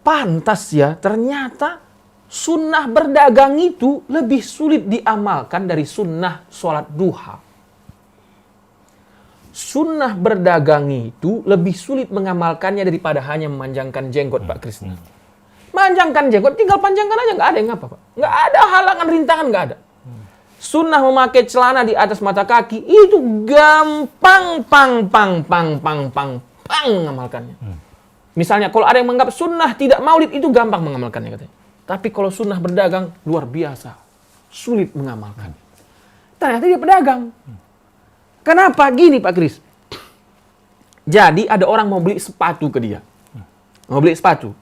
pantas ya ternyata sunnah berdagang itu lebih sulit diamalkan dari sunnah sholat duha. Sunnah berdagang itu lebih sulit mengamalkannya daripada hanya memanjangkan jenggot, Pak Krisna. Manjangkan jenggot, tinggal panjangkan aja, nggak ada yang apa, Pak. Nggak ada halangan, rintangan, nggak ada. Sunnah memakai celana di atas mata kaki, itu gampang, mengamalkannya. Misalnya, kalau ada yang menganggap sunnah tidak maulid, itu gampang mengamalkannya, katanya. Tapi kalau sunnah berdagang, luar biasa. Sulit mengamalkan. Ternyata dia pedagang. Kenapa? Gini Pak Kris. Jadi ada orang mau beli sepatu ke dia. Mau beli sepatu.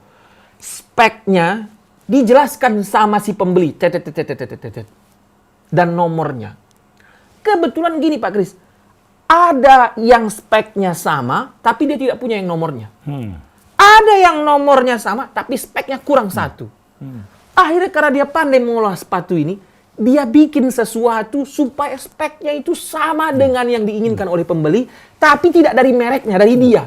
Speknya dijelaskan sama si pembeli. Dan nomornya. Kebetulan gini Pak Kris. Ada yang speknya sama, tapi dia tidak punya yang nomornya. Ada yang nomornya sama, tapi speknya kurang satu. Akhirnya karena dia pandai mengolah sepatu ini, dia bikin sesuatu supaya speknya itu sama dengan yang diinginkan oleh pembeli, tapi tidak dari mereknya, dari dia.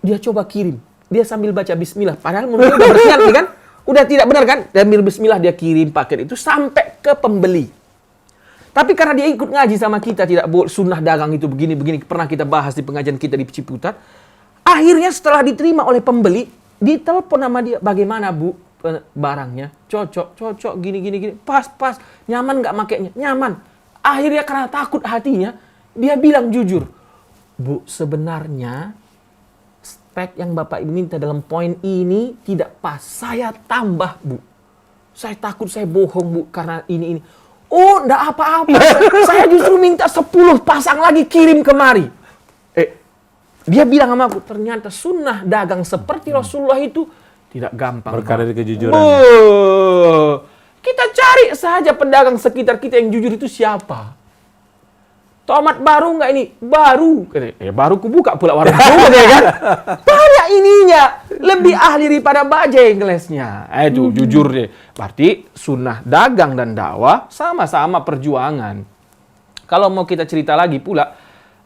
Dia coba kirim. Dia sambil baca bismillah. Padahal menurut dia udah bersihan, kan? Udah tidak benar kan? Sambil bismillah dia kirim paket itu sampai ke pembeli. Tapi karena dia ikut ngaji sama kita, tidak boleh sunnah dagang itu begini-begini. Pernah kita bahas di pengajian kita di Ciputat. Akhirnya setelah diterima oleh pembeli, ditelepon sama dia, bagaimana Bu barangnya? Cocok, gini. Pas, nyaman nggak makainya? Nyaman. Akhirnya karena takut hatinya, dia bilang jujur, Bu, sebenarnya spek yang Bapak Ibu minta dalam poin ini tidak pas. Saya tambah, Bu. Saya takut saya bohong, Bu, karena ini. Oh, enggak apa-apa. Saya justru minta 10 pasang lagi kirim kemari. Dia bilang sama aku, ternyata sunnah dagang seperti Rasulullah itu tidak gampang. Perkara dari kejujuran. Kita cari saja pedagang sekitar kita yang jujur itu siapa. Tomat baru nggak ini? Baru. Baru kubuka pula warung ya kan? Banyak ininya. Lebih ahli daripada bajai ngelesnya. Itu jujur deh. Berarti sunnah dagang dan dakwah sama-sama perjuangan. Kalau mau kita cerita lagi pula,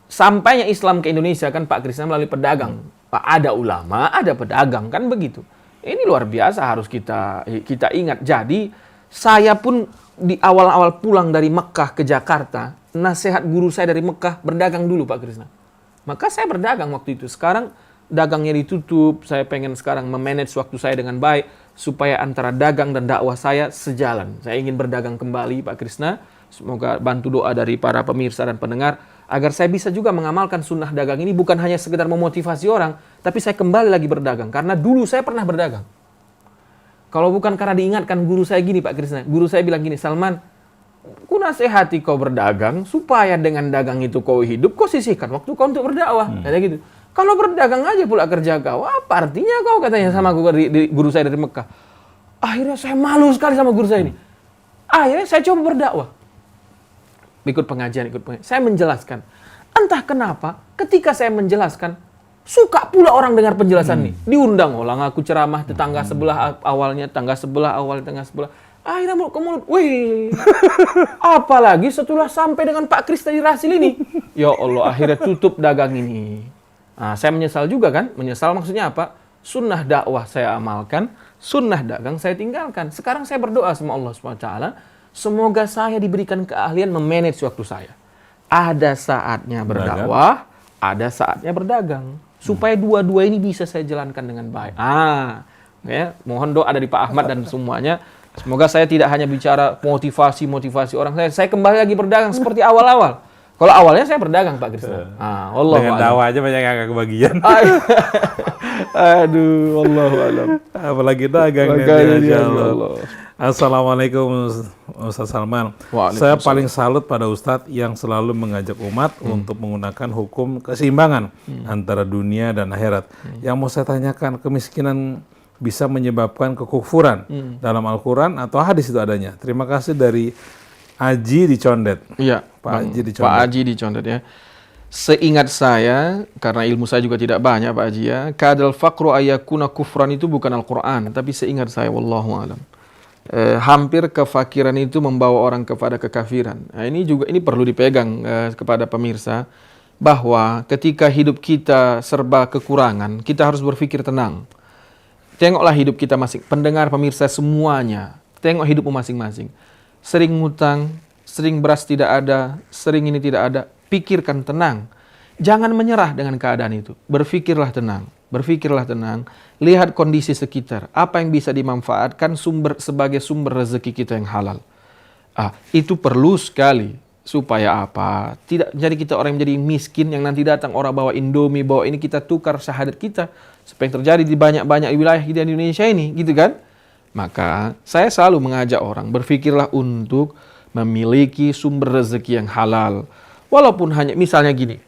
sampainya Islam ke Indonesia kan Pak Krisna melalui pedagang. Ada ulama, ada pedagang, kan begitu. Ini luar biasa harus kita ingat. Jadi saya pun di awal-awal pulang dari Mekah ke Jakarta, nasihat guru saya dari Mekah, berdagang dulu Pak Krisna. Maka saya berdagang waktu itu. Sekarang dagangnya ditutup, saya pengen sekarang memanage waktu saya dengan baik, supaya antara dagang dan dakwah saya sejalan. Saya ingin berdagang kembali Pak Krisna. Semoga bantu doa dari para pemirsa dan pendengar, agar saya bisa juga mengamalkan sunnah dagang ini, bukan hanya sekedar memotivasi orang, tapi saya kembali lagi berdagang. Karena dulu saya pernah berdagang. Kalau bukan karena diingatkan guru saya gini Pak Krisna, guru saya bilang gini, Salman, ku nasihati kau berdagang, supaya dengan dagang itu kau hidup, kau sisihkan waktu kau untuk berdakwah. Kayak gitu. Kalau berdagang aja pula kerja kau, apa artinya kau, katanya sama guru saya dari Mekah. Akhirnya saya malu sekali sama guru saya ini. Akhirnya saya coba berdakwah. Ikut pengajian. Saya menjelaskan. Entah kenapa, ketika saya menjelaskan, suka pula orang dengar penjelasan ini. Diundang orang aku ceramah, tetangga sebelah awalnya, tetangga sebelah. Akhirnya mulut ke mulut. Wih, apalagi setelah sampai dengan Pak Kris tadi Rasil ini. Ya Allah, akhirnya tutup dagang ini. Nah, saya menyesal juga kan. Menyesal maksudnya apa? Sunnah dakwah saya amalkan, sunnah dagang saya tinggalkan. Sekarang saya berdoa sama Allah SWT, semoga saya diberikan keahlian memanage waktu saya. Ada saatnya berdakwah, ada saatnya berdagang. Supaya dua-dua ini bisa saya jalankan dengan baik. Ya, mohon doa dari Pak Ahmad dan semuanya. Semoga saya tidak hanya bicara motivasi orang. Saya kembali lagi berdagang seperti awal-awal. Kalau awalnya saya berdagang, Pak Krisna. Allah Dengan dakwah aja banyak yang agak kebagian. Aduh, Allahu a'lam. Apalagi dagang. Makanya Allah. Assalamualaikum Ustaz Salman. Saya paling salut pada Ustadz yang selalu mengajak umat untuk menggunakan hukum keseimbangan antara dunia dan akhirat. Yang mau saya tanyakan, kemiskinan bisa menyebabkan kekufuran dalam Al-Quran atau hadis itu adanya? Terima kasih dari Aji di Condet. Iya, Pak Aji di Condet. Pak Aji di Condet ya. Seingat saya, karena ilmu saya juga tidak banyak Pak Aji ya, kadal faqru ayakuna kufran itu bukan Al-Quran, tapi seingat saya, wallahu alam. Hampir kefakiran itu membawa orang kepada kekafiran. Nah, ini perlu dipegang kepada pemirsa, bahwa ketika hidup kita serba kekurangan, kita harus berpikir tenang. Tengoklah hidup kita masing, pendengar pemirsa semuanya, tengok hidupmu masing-masing. Sering ngutang, sering beras tidak ada, sering ini tidak ada, pikirkan tenang. Jangan menyerah dengan keadaan itu. Berpikirlah tenang. Lihat kondisi sekitar. Apa yang bisa dimanfaatkan sebagai sumber rezeki kita yang halal. Itu perlu sekali. Supaya apa? Tidak jadi kita orang yang menjadi miskin yang nanti datang orang bawa Indomie, bawa ini, kita tukar syahadat kita. Seperti yang terjadi di banyak-banyak wilayah di Indonesia ini, gitu kan? Maka saya selalu mengajak orang, berpikirlah untuk memiliki sumber rezeki yang halal. Walaupun hanya misalnya gini,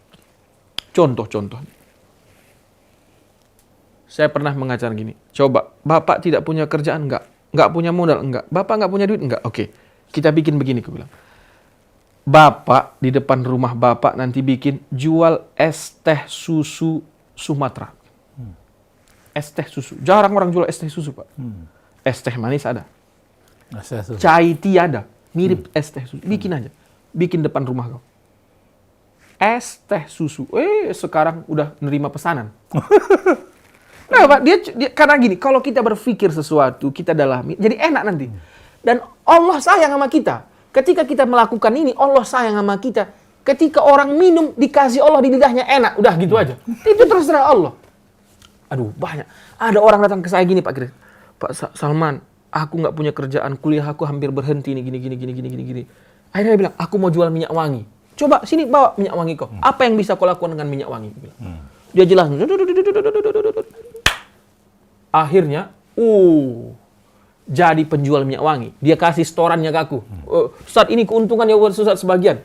contoh. Saya pernah mengajar gini, coba, Bapak tidak punya kerjaan enggak? Enggak punya modal enggak? Bapak enggak punya duit enggak? Oke, kita bikin begini, aku bilang. Bapak di depan rumah Bapak nanti bikin jual es teh susu Sumatera. Es teh susu. Jarang orang jual es teh susu, Pak. Es teh manis ada. Chai tea ada. Mirip es teh susu. Bikin aja. Bikin depan rumah kau. Es teh susu. Sekarang udah nerima pesanan. Nah, Pak, dia karena gini, kalau kita berpikir sesuatu, kita dalami, jadi enak nanti. Dan Allah sayang sama kita. Ketika kita melakukan ini, Allah sayang sama kita. Ketika orang minum, dikasih Allah di lidahnya enak. Udah gitu aja. Itu terserah Allah. Aduh, banyak. Ada orang datang ke saya gini, Pak Kris. Pak Salman, aku nggak punya kerjaan, kuliah aku hampir berhenti nih, gini. Akhirnya dia bilang, aku mau jual minyak wangi. Coba sini bawa minyak wangi kau. Apa yang bisa kau lakukan dengan minyak wangi? Dia jelas. Akhirnya, jadi penjual minyak wangi. Dia kasih setorannya ke aku. Ustaz, ini keuntungan ya buat Ustaz sebagian.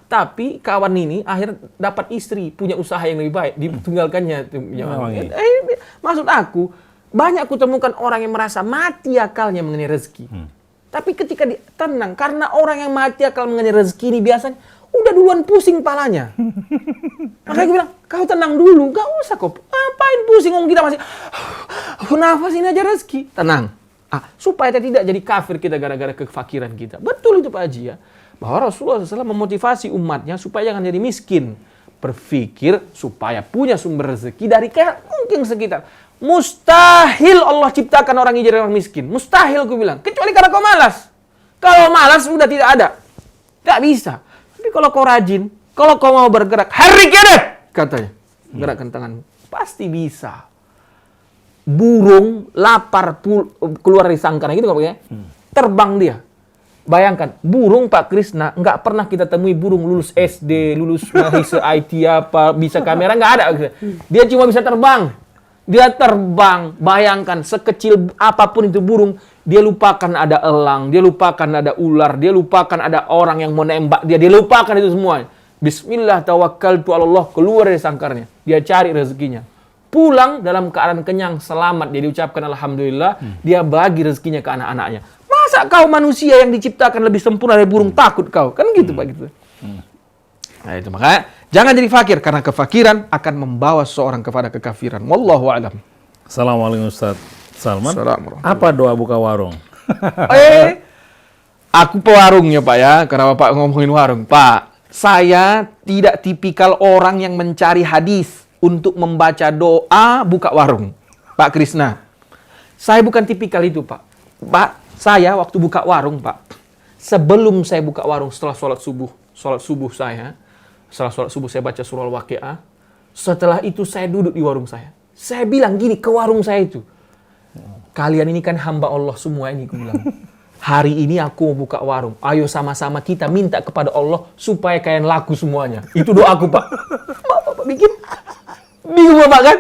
Tapi kawan ini akhirnya dapat istri, punya usaha yang lebih baik, ditinggalkannya minyak wangi. Maksud aku, banyak aku temukan orang yang merasa mati akalnya mengenai rezeki. Tapi ketika dia tenang, karena orang yang mati akal mengenai rezeki ini biasanya udah duluan pusing palanya. Makanya aku bilang, kau tenang dulu, gak usah kau. Ngapain pusing, kita masih nafas ini aja rezeki. Tenang. Supaya tidak jadi kafir kita gara-gara kefakiran kita. Betul itu Pak Haji ya. Bahwa Rasulullah SAW memotivasi umatnya supaya jangan jadi miskin. Berpikir supaya punya sumber rezeki dari mungkin sekitar. Mustahil Allah ciptakan orang yang jadi orang miskin. Mustahil aku bilang. Kecuali karena kau malas. Kalau malas sudah tidak ada. Gak bisa. Tapi kalau kau rajin, kalau kau mau bergerak, hari kiamat katanya. Gerakkan tangan. Pasti bisa. Burung lapar keluar dari sangkarnya gitu ya. Terbang dia. Bayangkan, burung Pak Krisna nggak pernah kita temui burung lulus SD, lulus mahasiswa IT apa, bisa kamera, nggak ada. Dia cuma bisa terbang. Dia terbang, bayangkan sekecil apapun itu burung, dia lupakan ada elang, dia lupakan ada ular, dia lupakan ada orang yang mau nembak dia lupakan itu semua. Bismillah tawakkaltu 'ala Allah, keluar dari sangkarnya. Dia cari rezekinya. Pulang dalam keadaan kenyang, selamat, dia diucapkan alhamdulillah, dia bagi rezekinya ke anak-anaknya. Masa kau manusia yang diciptakan lebih sempurna dari burung takut kau? Kan gitu Pak gitu. Nah itu makanya jangan jadi fakir, karena kefakiran akan membawa seseorang kepada kekafiran. Wallahu a'lam. Assalamualaikum Ustaz Salman. Assalamualaikum. Apa doa buka warung? Aku pewarungnya Pak ya, karena Bapak ngomongin warung. Pak, saya tidak tipikal orang yang mencari hadis untuk membaca doa buka warung. Pak Krisna, saya bukan tipikal itu Pak. Pak, saya waktu buka warung Pak, sebelum saya buka warung setelah sholat subuh saya, setelah sholat subuh saya baca surah Al-Waqiah, setelah itu saya duduk di warung saya. Saya bilang gini ke warung saya itu, kalian ini kan hamba Allah semua ini, aku bilang. Hari ini aku mau buka warung. Ayo sama-sama kita minta kepada Allah supaya kalian laku semuanya. Itu doaku, Pak. Bapak bikin bingung Bapak kan?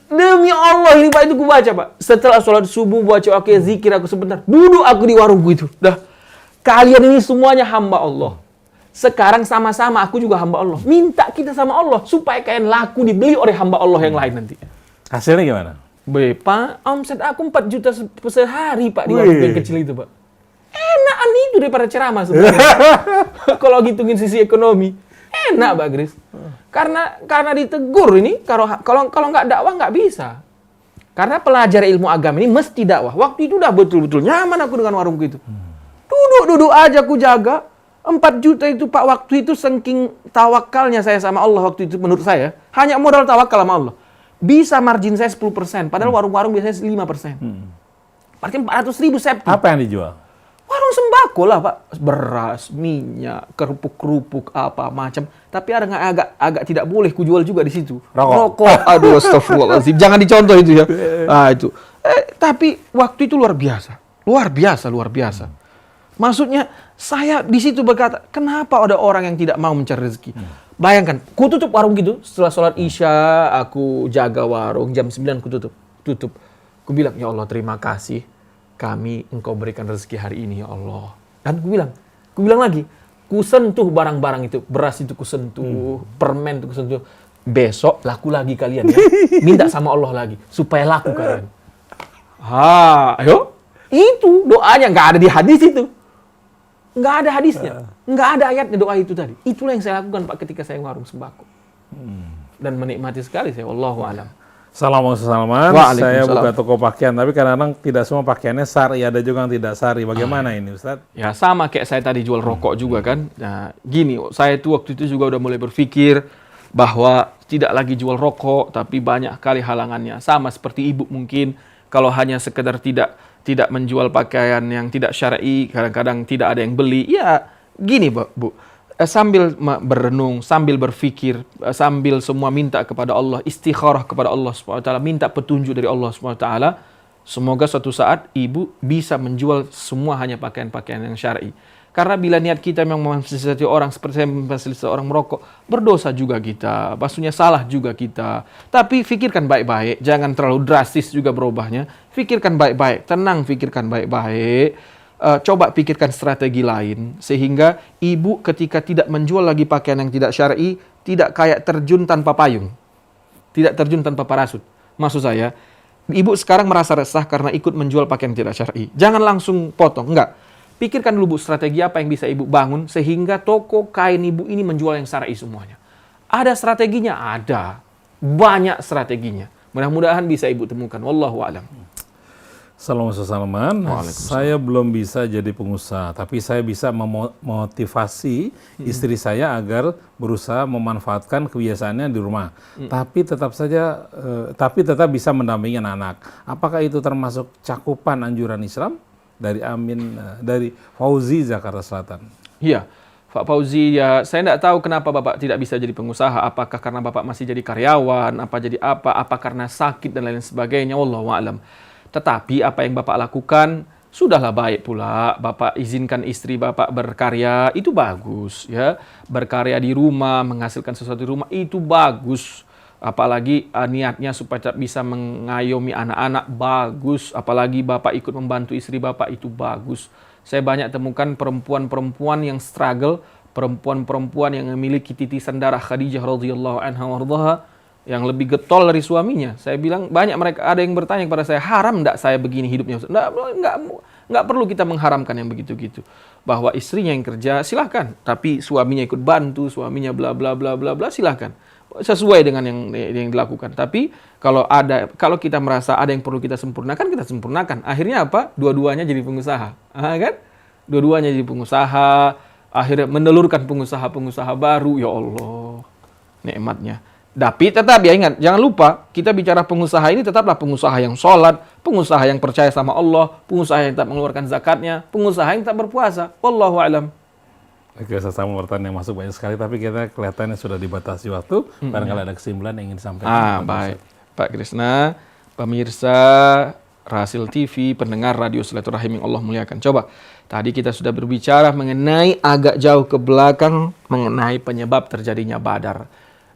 Demi Allah ini Pak itu ku baca, Pak. Setelah sholat subuh baca zikir aku sebentar. Duduk aku di warungku itu. Dah. Kalian ini semuanya hamba Allah. Sekarang sama-sama aku juga hamba Allah. Minta kita sama Allah supaya kalian laku dibeli oleh hamba Allah yang lain nanti. Hasilnya gimana? Pak, omset aku 4 juta sehari Pak di warung yang kecil itu Pak. Enakan itu daripada ceramah sebenarnya. Kalau hitungin sisi ekonomi, enak Pak Gris. Karena ditegur ini, kalau nggak dakwah nggak bisa. Karena pelajar ilmu agama ini mesti dakwah. Waktu itu udah betul-betul nyaman aku dengan warungku itu. Duduk aja aku jaga. 4 juta itu Pak, waktu itu saking tawakalnya saya sama Allah waktu itu menurut saya. Hanya modal tawakal sama Allah. Bisa margin saya 10%, padahal warung-warung biasanya 5%. Berarti 400.000 saya. Apa yang dijual? Warung sembako lah Pak. Beras, minyak, kerupuk-kerupuk, apa macam. Tapi ada agak tidak boleh kujual juga di situ. Rokok. Aduh, astagfirullahaladzim. Jangan dicontoh itu ya. Itu. Tapi waktu itu luar biasa. Luar biasa. Maksudnya, saya di situ berkata, kenapa ada orang yang tidak mau mencari rezeki? Bayangkan, ku tutup warung gitu, setelah sholat Isya, aku jaga warung, jam 9 ku tutup. Ku bilang, ya Allah terima kasih, engkau berikan rezeki hari ini ya Allah. Dan ku bilang lagi, ku sentuh barang-barang itu, beras itu ku sentuh, permen itu ku sentuh. Besok laku lagi kalian ya, minta sama Allah lagi, supaya laku kalian. Ayo, itu doanya, nggak ada di hadis itu. Nggak ada hadisnya, nggak ada ayatnya doa itu tadi. Itulah yang saya lakukan Pak ketika saya warung sembako. Dan menikmati sekali saya, wallahu alam. Assalamualaikum. Saya buka toko pakaian, tapi kadang-kadang tidak semua pakaiannya syar'i, ada juga yang tidak syar'i. Bagaimana ini Ustaz? Ya sama kayak saya tadi jual rokok juga kan. Nah gini, saya tuh waktu itu juga udah mulai berpikir bahwa tidak lagi jual rokok, tapi banyak kali halangannya. Sama seperti ibu mungkin, kalau hanya sekedar tidak menjual pakaian yang tidak syar'i, kadang-kadang tidak ada yang beli. Ya, gini Bu, sambil berenung, sambil berpikir, sambil semua minta kepada Allah, istikharah kepada Allah SWT, minta petunjuk dari Allah SWT, semoga suatu saat ibu bisa menjual semua hanya pakaian-pakaian yang syar'i. Karena bila niat kita memang memfasilitasi orang seperti saya memfasilitasi orang merokok, berdosa juga kita, maksudnya salah juga kita. Tapi pikirkan baik-baik, jangan terlalu drastis juga berubahnya. Pikirkan baik-baik, tenang pikirkan baik-baik. Coba pikirkan strategi lain, sehingga ibu ketika tidak menjual lagi pakaian yang tidak syar'i, tidak kayak terjun tanpa payung, tidak terjun tanpa parasut. Maksud saya, ibu sekarang merasa resah karena ikut menjual pakaian yang tidak syar'i. Jangan langsung potong, enggak. Pikirkan dulu Bu, strategi apa yang bisa ibu bangun sehingga toko kain ibu ini menjual yang syar'i semuanya. Ada strateginya? Ada. Banyak strateginya. Mudah-mudahan bisa ibu temukan. Wallahu a'lam. Assalamualaikum. Saya belum bisa jadi pengusaha, tapi saya bisa memotivasi istri saya agar berusaha memanfaatkan kebiasaannya di rumah. Tapi tetap bisa mendampingi anak. Apakah itu termasuk cakupan anjuran Islam? Dari Fauzi, Jakarta Selatan. Iya, Pak Fauzi, ya saya tidak tahu kenapa Bapak tidak bisa jadi pengusaha. Apakah karena Bapak masih jadi karyawan, apa karena sakit dan lain sebagainya, wallahu a'lam. Tetapi apa yang Bapak lakukan sudahlah baik pula. Bapak izinkan istri Bapak berkarya, itu bagus ya. Berkarya di rumah, menghasilkan sesuatu di rumah, itu bagus. Apalagi niatnya supaya bisa mengayomi anak-anak, bagus. Apalagi Bapak ikut membantu istri Bapak, itu bagus. Saya banyak temukan perempuan-perempuan yang struggle, perempuan-perempuan yang memiliki titisan darah Khadijah radhiyallahu anha warḍaha, yang lebih getol dari suaminya. Saya bilang banyak mereka, ada yang bertanya kepada saya, haram enggak saya begini hidupnya? Enggak perlu kita mengharamkan yang begitu-gitu. Bahwa istrinya yang kerja, silahkan. Tapi suaminya ikut bantu, suaminya bla bla bla bla bla, silahkan. sesuai dengan yang dilakukan. Tapi kalau kita merasa ada yang perlu kita sempurnakan, kita sempurnakan. Akhirnya apa? Dua-duanya jadi pengusaha, kan? Dua-duanya jadi pengusaha. Akhirnya menelurkan pengusaha-pengusaha baru. Ya Allah, nikmatnya. Tapi tetap ya ingat, jangan lupa kita bicara pengusaha ini tetaplah pengusaha yang sholat, pengusaha yang percaya sama Allah, pengusaha yang tak mengeluarkan zakatnya, pengusaha yang tak berpuasa. Wallahu a'lam. Oke, sesama wartawan yang masuk banyak sekali, tapi kita kelihatannya sudah dibatasi waktu. Barangkali ada kesimpulan yang ingin disampaikan. Baik. Pak Krisna, pemirsa Rahasil TV, pendengar Radio Silaturahim yang Allah muliakan. Coba, tadi kita sudah berbicara mengenai agak jauh ke belakang, mengenai penyebab terjadinya Badar.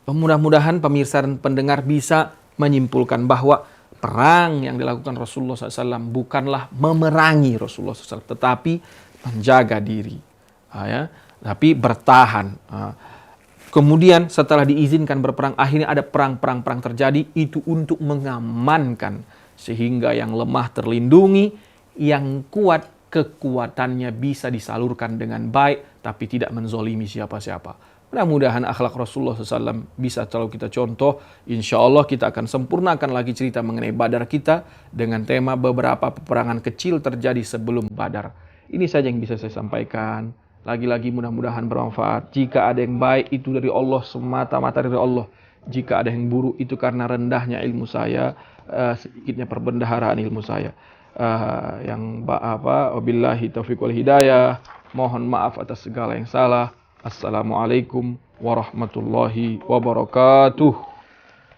Mudah-mudahan pemirsa dan pendengar bisa menyimpulkan bahwa perang yang dilakukan Rasulullah SAW bukanlah memerangi Rasulullah SAW, tetapi menjaga diri. Ya. Tapi bertahan. Kemudian setelah diizinkan berperang, akhirnya ada perang-perang terjadi, itu untuk mengamankan. Sehingga yang lemah terlindungi, yang kuat kekuatannya bisa disalurkan dengan baik, tapi tidak menzolimi siapa-siapa. Mudah-mudahan akhlak Rasulullah SAW bisa selalu kita contoh. Insya Allah kita akan sempurnakan lagi cerita mengenai Badar kita dengan tema beberapa peperangan kecil terjadi sebelum Badar. Ini saja yang bisa saya sampaikan. Lagi-lagi mudah-mudahan bermanfaat. Jika ada yang baik itu dari Allah, semata-mata dari Allah. Jika ada yang buruk itu karena rendahnya ilmu saya, sedikitnya perbendaharaan ilmu saya. Wabillahi taufiq wal hidayah. Mohon maaf atas segala yang salah. Assalamualaikum warahmatullahi wabarakatuh.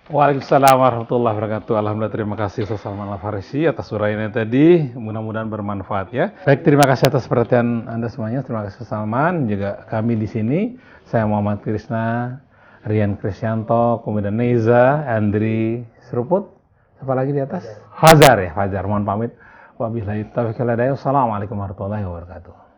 Waalaikumsalam warahmatullahi wabarakatuh. Alhamdulillah, terima kasih Ustaz Salman Al-Farisi atas uraiannya tadi. Mudah-mudahan bermanfaat ya. Baik, terima kasih atas perhatian Anda semuanya. Terima kasih Ustaz Salman, juga kami di sini. Saya Muhammad Krisna, Rian Krisyanto, kemudian Neza, Andri Seruput. Apa lagi di atas? Fajar ya, Fajar. Mohon pamit. Wabillahi taufiq wal hidayah. Wassalamualaikum warahmatullahi wabarakatuh.